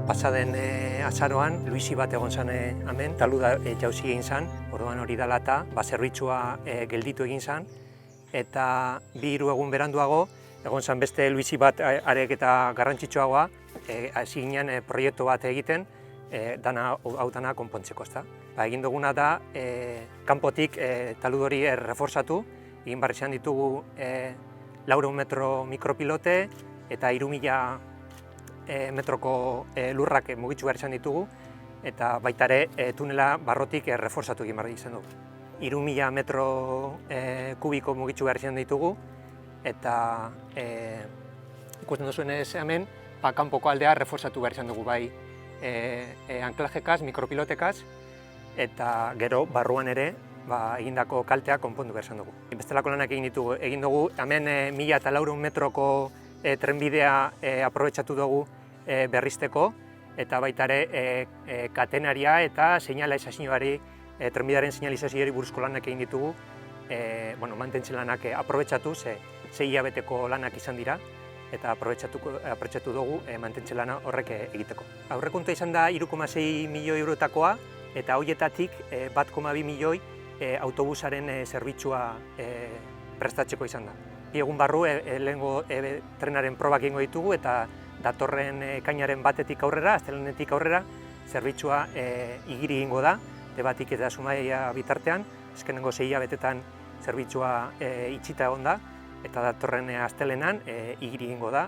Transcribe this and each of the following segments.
Pasaden azaroan, Luisi bat egon zen hemen, taluda jauzi egin zen, orduan hori dela eta zerbitzua gelditu egin zen, eta 2-3 egun beranduago, egon zen beste Luisi bat arek eta garrantzitsuagoa, hasi ginen proiektu bat egiten, hau dana konpontzeko, ezta. Egin duguna da, kanpotik talud hori reforzatu, egin behar izan ditugu 400 metro mikropilote eta 3000 metroko lurrak mugitu behar izan ditugu, eta baita ere tunela barrotik reforzatu egin behar izan dugu. 3000 metro kubiko mugitu behar izan ditugu, eta ikusten duzuenez hemen, kanpoko aldea reforzatu behar izan dugu, bai anklajekaz, mikropilotekaz, eta gero barruan ere egindako kaltea konpondu behar izan dugu. Bestelako lanak egin dugu, hemen 1400 metroko trenbidea aprobetxatu dugu berrizteko, eta baita ere katenaria eta seinalizazioari, trenbidearen seinalizazioari buruzko lanak egin ditugu, mantentzen lanak aprobetxatu, 6 hilabeteko lanak izan dira, eta aprobetxatu dugu mantentzen lana horrek egiteko. Aurrekontua izan da 3,6 milioi eurotakoa, eta horietatik 1,2 milioi autobusaren zerbitzua prestatzeko izan da. Egun barru lehengo trenaren probak egingo ditugu, eta datorren ekainaren 1-etik aurrera, astelehenetik aurrera, zerbitzua igiri egingo da, Debatik eta Zumaia bitartean, azkenengo 6 hilabetetan zerbitzua itxita egon da, eta datorren astelehenan igiri egingo da,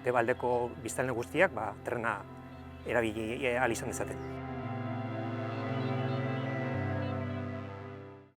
Debaldeko biztanle guztiak trena erabili ahal izan dezaten.